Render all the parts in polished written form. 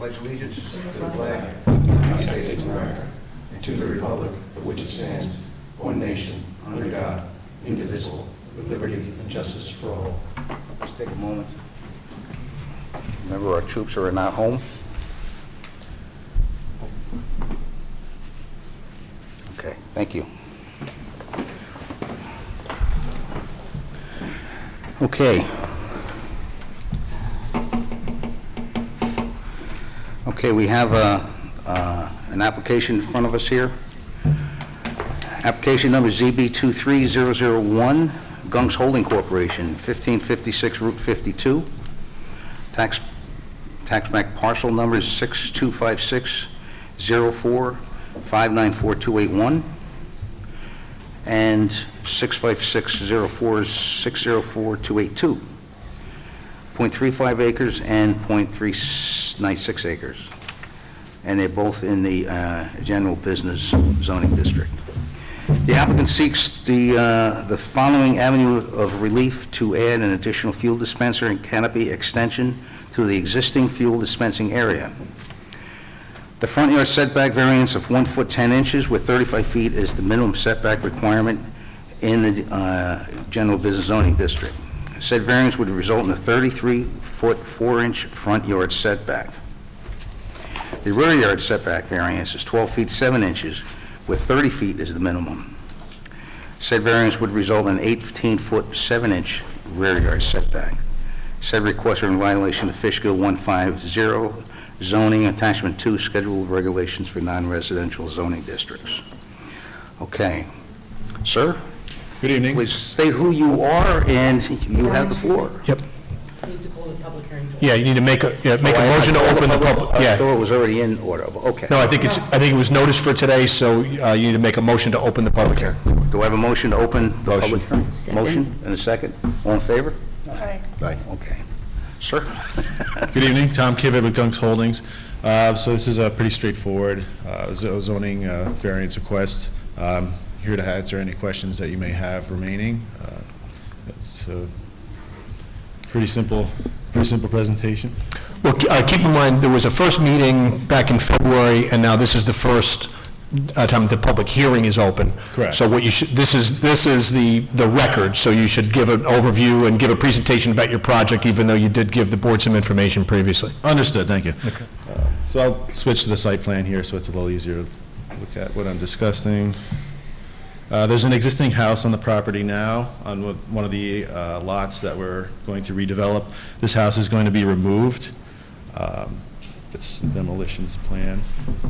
Pledge allegiance to the flag of the United States of America and to the republic for which it stands, one nation, under God, indivisible, with liberty and justice for all. Let's take a moment. Remember, our troops are not home. Okay, thank you. Okay. Okay, we have an application in front of us here. Application number ZB23001, Gunks Holding Corporation, 1556 Route 52. Tax map parcel numbers 625604594281 and 65604604282. 0.35 acres and 0.396 acres. And they're both in the general business zoning district. The applicant seeks the following avenue of relief to add an additional fuel dispenser and canopy extension to the existing fuel dispensing area. The front yard setback variance of 1 foot 10 inches with 35 feet is the minimum setback requirement in the general business zoning district. Said variance would result in a 33-foot 4-inch front yard setback. The rear yard setback variance is 12 feet 7 inches with 30 feet is the minimum. Said variance would result in an 18-foot 7-inch rear yard setback. Said requests are in violation of Fishkill 150 zoning attachment 2 schedule of regulations for non-residential zoning districts. Okay, sir. Good evening. Please state who you are and you have the floor. Yep. You need to call the public hearing. Yeah, you need to make a motion to open the public. I Yeah. thought it was already in order. Okay. No, I think it was noticed for today, so you need to make a motion to open the public hearing. Do I have a motion to open the Motion. public hearing? Second. Motion and a second. All in favor? Aye. Aye. Okay. Sir? Good evening. Tom Kivett with Gunks Holdings. So this is a pretty straightforward zoning variance request. Here to answer any questions that you may have remaining. It's a pretty simple presentation. Well, keep in mind, there was a first meeting back in February, and now this is the first time the public hearing is open. Correct. So what you should, this is the record, so you should give an overview and give a presentation about your project, even though you did give the board some information previously. Understood. Thank you. Okay. So I'll switch to the site plan here so it's a little easier to look at what I'm discussing. There's an existing house on the property now on one of the lots that we're going to redevelop. This house is going to be removed. It's demolitions plan.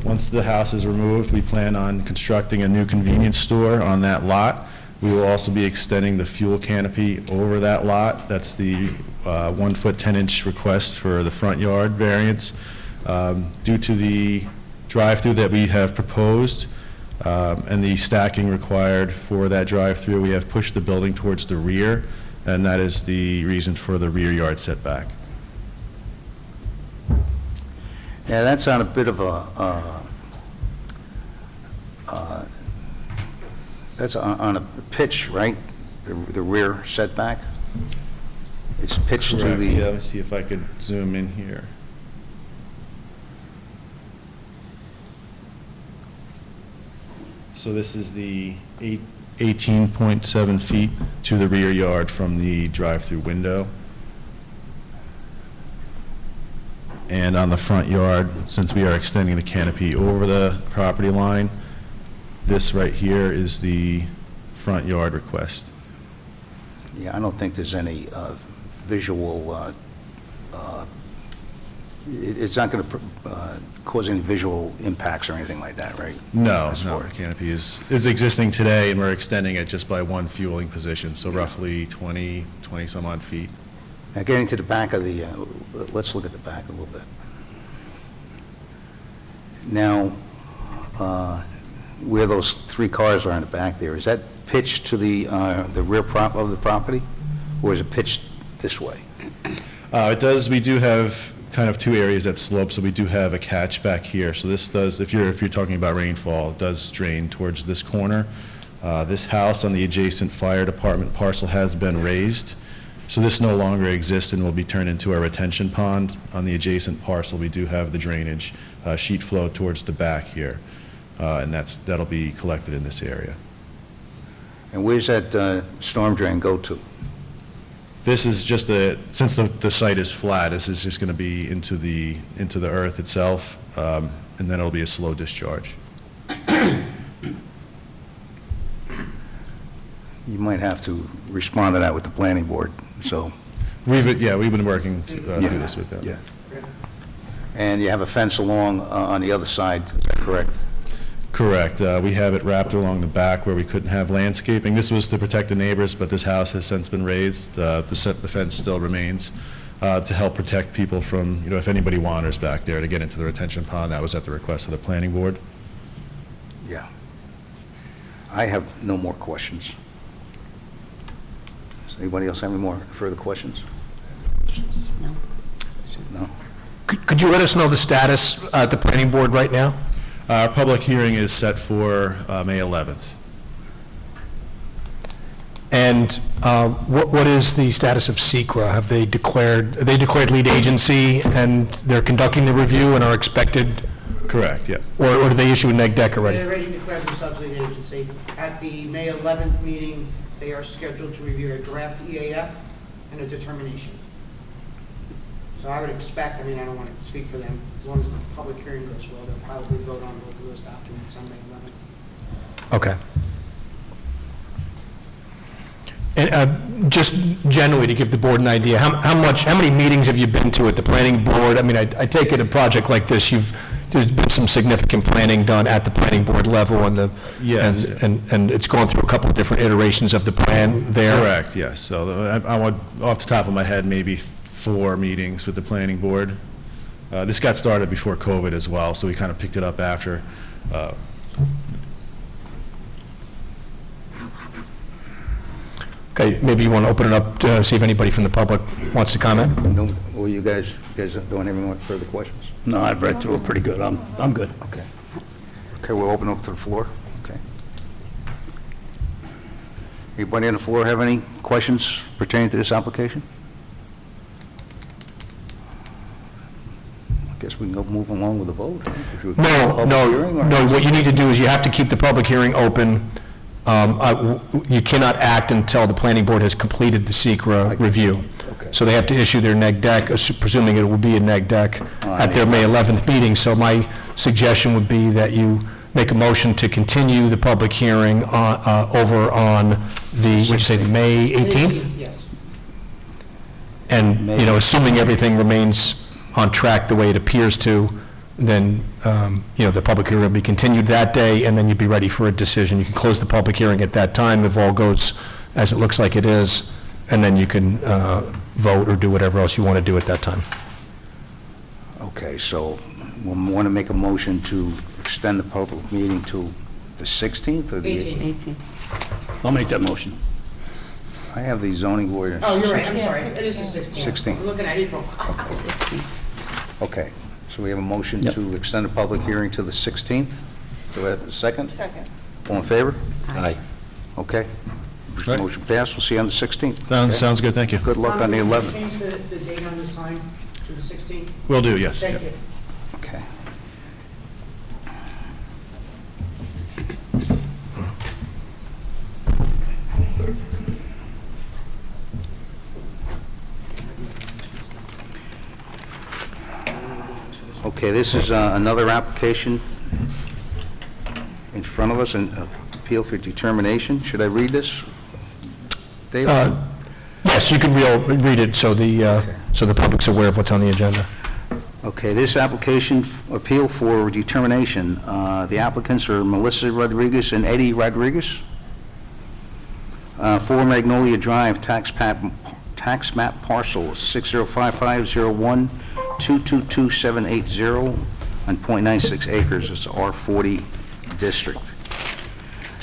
Once the house is removed, we plan on constructing a new convenience store on that lot. We will also be extending the fuel canopy over that lot. That's the 1 foot 10 inch request for the front yard variance. Due to the drive-through that we have proposed, and the stacking required for that drive-through, we have pushed the building towards the rear, and that is the reason for the rear yard setback. Yeah, that's on a bit of a, that's on a pitch, right? The rear setback? It's pitched to Correct. the... Yeah, let me see if I could zoom in here. So this is the 18.7 feet to the rear yard from the drive-through window. And on the front yard, since we are extending the canopy over the property line, this right here is the front yard request. Yeah, I don't think there's any visual, it's not going to cause any visual impacts or anything like that, right? No, As no, far- the canopy is existing today, and we're extending it just by one fueling position, so roughly 20 some odd feet. Now, getting to the back of the, let's look at the back a little bit. Now, where those 3 cars are in the back there, is that pitched to the rear prop of the property, or is it pitched this way? It does, we do have kind of 2 areas that slope, so we do have a catch back here. So this does, if you're talking about rainfall, it does drain towards this corner. This house on the adjacent fire department parcel has been raised. So this no longer exists and will be turned into a retention pond. On the adjacent parcel, we do have the drainage sheet flow towards the back here, and that'll be collected in this area. And where's that storm drain go to? This is just since the site is flat, this is just going to be into the earth itself, and then it'll be a slow discharge. You might have to respond to that with the planning board, so. We've been working through this with them. Yeah. And you have a fence along on the other side, is that correct? Correct. We have it wrapped along the back where we couldn't have landscaping. This was to protect the neighbors, but this house has since been raised. The fence still remains to help protect people from, if anybody wanders back there to get into the retention pond. That was at the request of the planning board. Yeah. I have no more questions. Does anybody else have any more further questions? No. No? Could you let us know the status at the planning board right now? Our public hearing is set for May 11th. And what is the status of SECRA? Have they declared lead agency and they're conducting the review and are expected, Correct, yeah. or do they issue a neg deck They already? already declared themselves lead agency. At the May 11th meeting, they are scheduled to review a draft EAF and a determination. So I would expect, I don't want to speak for them, as long as the public hearing goes well, they'll probably vote on both of those documents on May 11th. Okay. And just generally, to give the board an idea, how many meetings have you been to at the planning board? I take it a project like this, there's been some significant planning done at the planning board level, and Yes. and it's gone through a couple of different iterations of the plan there. Correct, yes. So I want, off the top of my head, maybe 4 meetings with the planning board. This got started before COVID as well, so we kind of picked it up after. Okay, maybe you want to open it up to see if anybody from the public wants to comment? No, well, you guys don't have any more further questions? No, I've read through it pretty good. I'm good. Okay. Okay, we'll open up to the floor. Okay. Anybody on the floor have any questions pertaining to this application? I guess we can go move along with the vote. Should we close the public hearing, or- No, what you need to do is you have to keep the public hearing open. You cannot act until the planning board has completed the SECRA review. Okay. So they have to issue their neg deck, presuming it will be a neg deck at their May 11th meeting. So my suggestion would be that you make a motion to continue the public hearing over on the, what'd you say, the May 18th? Yes. And, assuming everything remains on track the way it appears to, then, the public hearing will be continued that day, and then you'd be ready for a decision. You can close the public hearing at that time if all goes as it looks like it is, and then you can vote or do whatever else you want to do at that time. Okay, so we want to make a motion to extend the public meeting to the 16th or the 18th. 18. I'll make that motion. I have the zoning board. Oh, you're right, I'm sorry, it is the 16th. 16th. I'm looking at April. 16. Okay, so we have a motion Yep. to extend the public hearing to the 16th. Do we have a second? Second. All in favor? Aye. Okay. Right. Motion passed. We'll see you on the 16th. Okay? Sounds good, thank you. Good luck on the 11th. Change the date on the sign to the 16th? Will do, yes. Thank yeah. you. Okay. Okay, this is another application in front of us, an appeal for determination. Should I read this? David? Yes, you can read it so the public's aware of what's on the agenda. Okay, this application, appeal for determination, the applicants are Melissa Rodriguez and Eddie Rodriguez. 4 Magnolia Drive, tax map parcel 60550122270 on .96 acres. It's R40 district.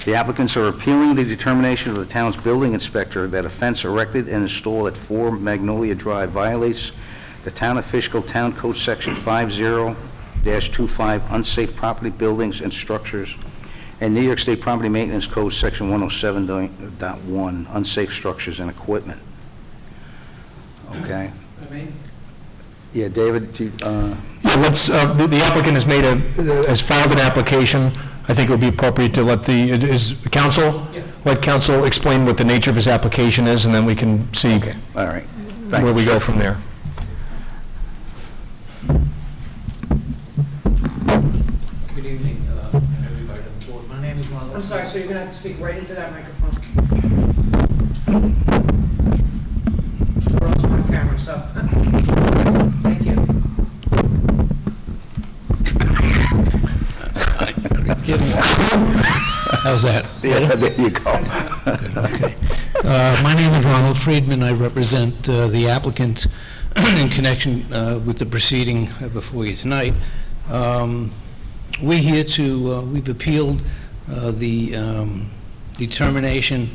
The applicants are appealing the determination of the town's building inspector that a fence erected and installed at 4 Magnolia Drive violates the Town of Fishkill Town Code Section 50-25, unsafe property, buildings, and structures, and New York State Property Maintenance Code Section 107.1, unsafe structures and equipment. Okay? Yeah, David, Yeah, the applicant has filed an application. I think it would be appropriate to let let council explain what the nature of his application is, and then we can see okay, all right. Thank where you. we go from there. Good evening, everybody on the board. My name is Ronald. I'm sorry, so you're gonna have to speak right into that microphone. We're also on camera, so. Thank you. How's that? Yeah, there you go. Okay. My name is Ronald Friedman. I represent the applicant in connection with the proceeding before you tonight. We've appealed the determination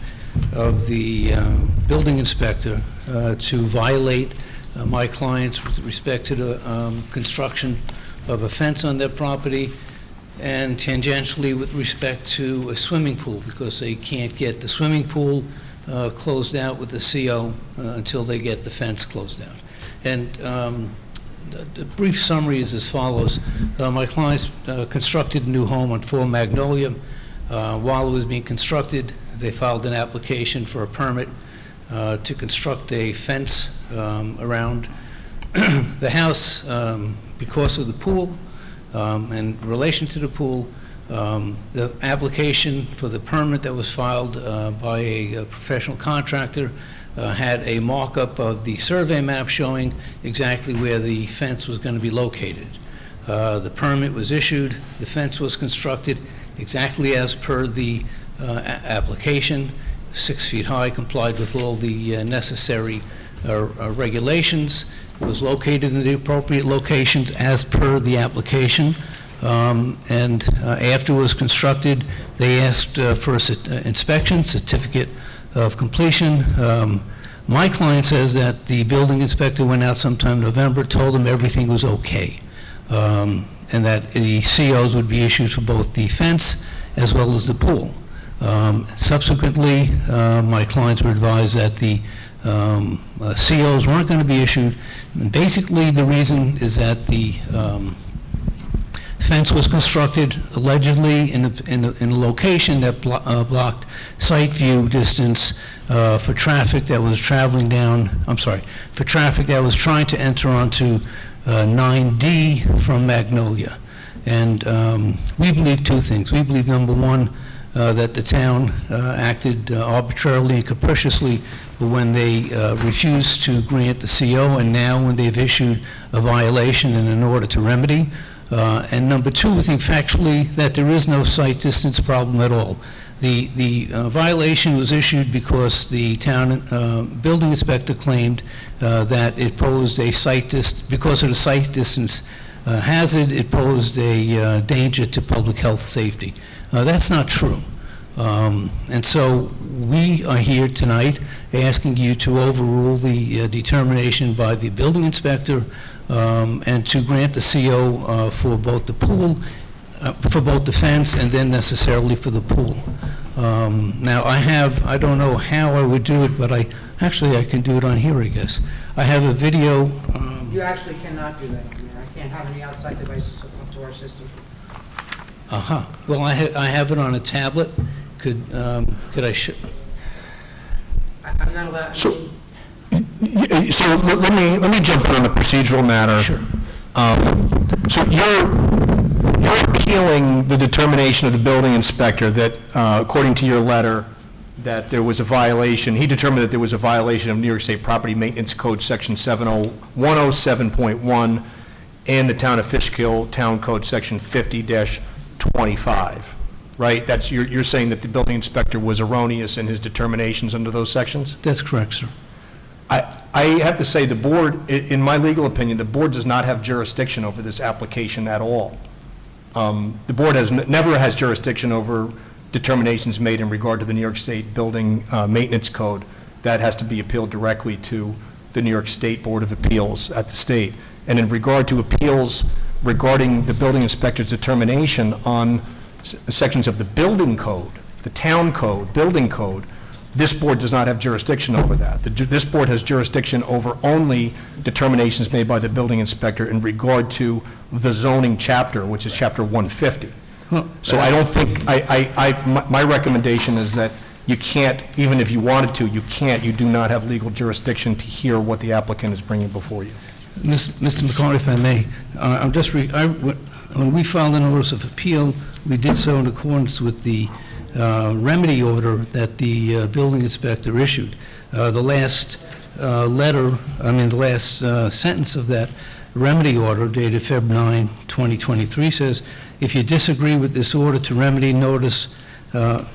of the building inspector to violate my clients with respect to the construction of a fence on their property, and tangentially with respect to a swimming pool, because they can't get the swimming pool closed out with the CO until they get the fence closed out. And the brief summary is as follows. My clients constructed a new home on 4 Magnolia. While it was being constructed, they filed an application for a permit to construct a fence around the house because of the pool. In relation to the pool, the application for the permit that was filed by a professional contractor had a mock-up of the survey map showing exactly where the fence was going to be located. The permit was issued, the fence was constructed exactly as per the application, 6 feet high, complied with all the necessary regulations. It was located in the appropriate locations as per the application. And after it was constructed, they asked for an inspection, certificate of completion. My client says that the building inspector went out sometime in November, told them everything was okay, and that the COs would be issued for both the fence as well as the pool. Subsequently, my clients were advised that the COs weren't going to be issued. And basically, the reason is that the fence was constructed allegedly in a location that blocked sight view distance for traffic that was traveling down, for traffic that was trying to enter onto 9D from Magnolia. And we believe 2 things. We believe, number one, that the town acted arbitrarily and capriciously when they refused to grant the CO, and now when they've issued a violation in an order to remedy. And number 2, we think factually that there is no sight distance problem at all. The violation was issued because the town building inspector claimed that it posed a sight distance, because of the sight distance hazard, it posed a danger to public health safety. That's not true. And so we are here tonight asking you to overrule the determination by the building inspector and to grant the CO for both the pool, for both the fence, and then necessarily for the pool. Now, I don't know how I would do it, but I can do it on here, I guess. I have a video. You actually cannot do that on here. I can't have any outside devices hooked up to our system. Well, I have it on a tablet. Could I show? I'm not allowed. So let me jump in on the procedural matter. Sure. So you're appealing the determination of the building inspector that, according to your letter, that there was a violation. He determined that there was a violation of New York State Property Maintenance Code Section 107.1 and the Town of Fishkill Town Code Section 50-25. Right? That's you're saying that the building inspector was erroneous in his determinations under those sections? That's correct, sir. I have to say, the board, in my legal opinion, the board does not have jurisdiction over this application at all. The board never has jurisdiction over determinations made in regard to the New York State Building Maintenance Code. That has to be appealed directly to the New York State Board of Appeals at the state. And in regard to appeals regarding the building inspector's determination on sections of the building code, the town code, building code, This board does not have jurisdiction over that. This board has jurisdiction over only determinations made by the building inspector in regard to the zoning chapter, which is chapter 150. So I don't think, my recommendation is that you can't, even if you wanted to, you do not have legal jurisdiction to hear what the applicant is bringing before you. Mr. McCarty, if I may, when we filed a notice of appeal, we did so in accordance with the remedy order that the building inspector issued. The last the last sentence of that remedy order dated February 9, 2023 says, if you disagree with this order to remedy/notice of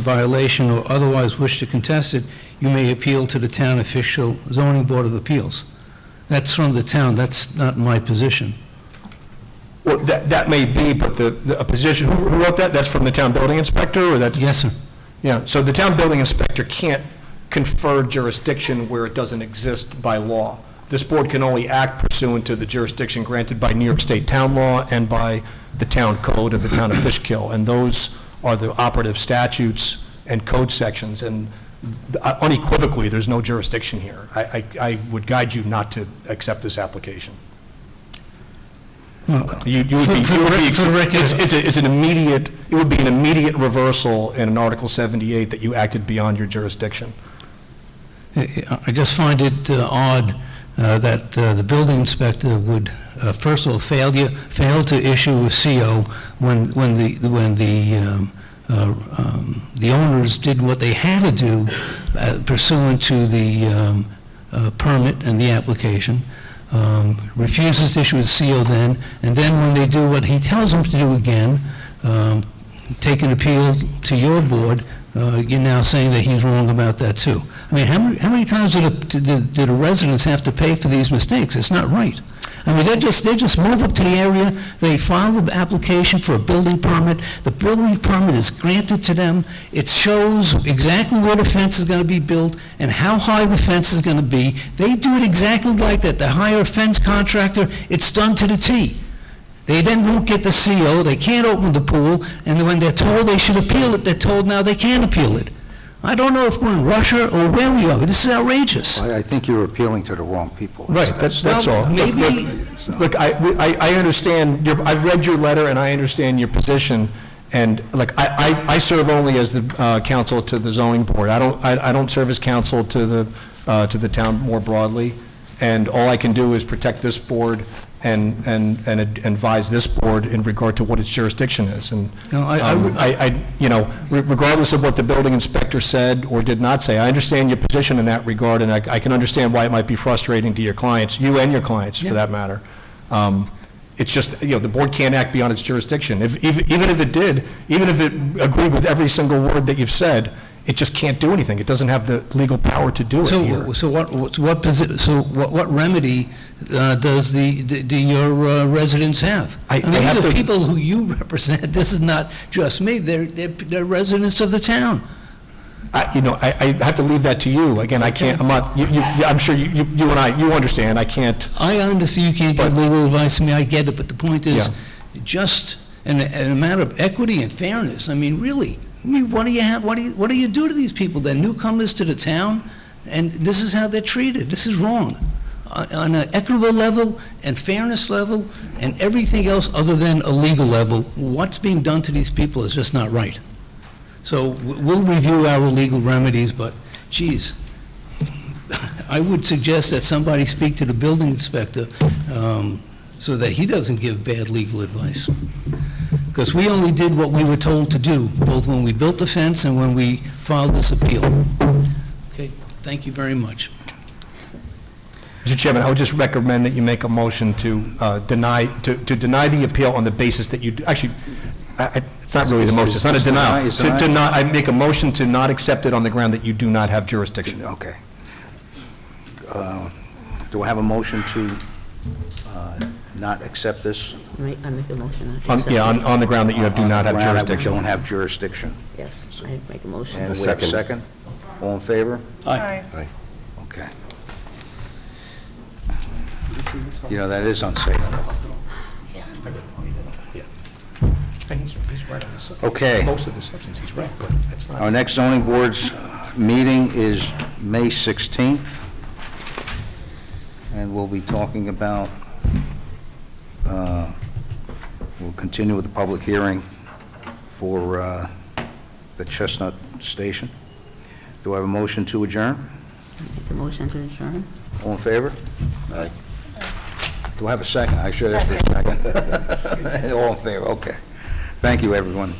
violation or otherwise wish to contest it, you may appeal to the Town of Fishkill Zoning Board of Appeals. That's from the town, that's not my position. Well, that may be, but the position, who wrote that? That's from the town building inspector, or that? Yes, sir. Yeah, so the town building inspector can't confer jurisdiction where it doesn't exist by law. This board can only act pursuant to the jurisdiction granted by New York State town law and by the town code of the town of Fishkill, and those are the operative statutes and code sections, and unequivocally, there's no jurisdiction here. I would guide you not to accept this application. It would be an immediate reversal in an Article 78 that you acted beyond your jurisdiction. I just find it odd that the building inspector would, first of all, fail to issue a CO when the owners did what they had to do pursuant to the permit and the application, refuses to issue a CO then, and then when they do what he tells them to do again, take an appeal to your board, you're now saying that he's wrong about that too. I mean, how many times do the residents have to pay for these mistakes? It's not right. I mean, they just move up to the area, they file the application for a building permit, the building permit is granted to them, it shows exactly where the fence is going to be built and how high the fence is going to be. They do it exactly like that. They hire a fence contractor, it's done to the T. They then won't get the CO, they can't open the pool, and when they're told they should appeal it, they're told now they can't appeal it. I don't know if we're in Russia or where we are, but this is outrageous. I think you're appealing to the wrong people. Right, that's all. Maybe. Look, I understand, I've read your letter and I understand your position, and like, I serve only as the counsel to the zoning board. I don't serve as counsel to the town more broadly, and all I can do is protect this board and advise this board in regard to what its jurisdiction is. And regardless of what the building inspector said or did not say, I understand your position in that regard, and I can understand why it might be frustrating to your clients, you and your clients, for that matter. It's just, the board can't act beyond its jurisdiction. Even if it did, even if it agreed with every single word that you've said, it just can't do anything. It doesn't have the legal power to do it here. So what remedy do your residents have? I mean, these are people who you represent. This is not just me. They're residents of the town. I have to leave that to you. Again, I can't, I'm not, I'm sure you understand. I can't. I understand you can't give legal advice to me. I get it. But the point is, just in a matter of equity and fairness, I mean, really, what do you have? What do you do to these people? They're newcomers to the town, and this is how they're treated. This is wrong. On an equitable level and fairness level and everything else other than a legal level, what's being done to these people is just not right. So we'll review our legal remedies, but geez, I would suggest that somebody speak to the building inspector so that he doesn't give bad legal advice. Because we only did what we were told to do, both when we built the fence and when we filed this appeal. Okay, thank you very much. Mr. Chairman, I would just recommend that you make a motion to deny the appeal on the basis that you, actually, it's not really the motion, it's not a denial. I make a motion to not accept it on the ground that you do not have jurisdiction. Okay. Do I have a motion to not accept this? I make a motion. On the ground that you do not have On the ground that we jurisdiction. don't have jurisdiction. Yes, I make a motion. And we have a second? All in favor? Aye. Okay. That is unsafe. And he's right on the substance. Okay. Most of the substance, he's right, but it's not. Our next zoning board's meeting is May 16th, and we'll be talking about, we'll continue with the public hearing for the Chestnut Station. Do I have a motion to adjourn? Make a motion to adjourn. All in favor? Aye. Do I have a second? I should have a second. All in favor, okay. Thank you, everyone.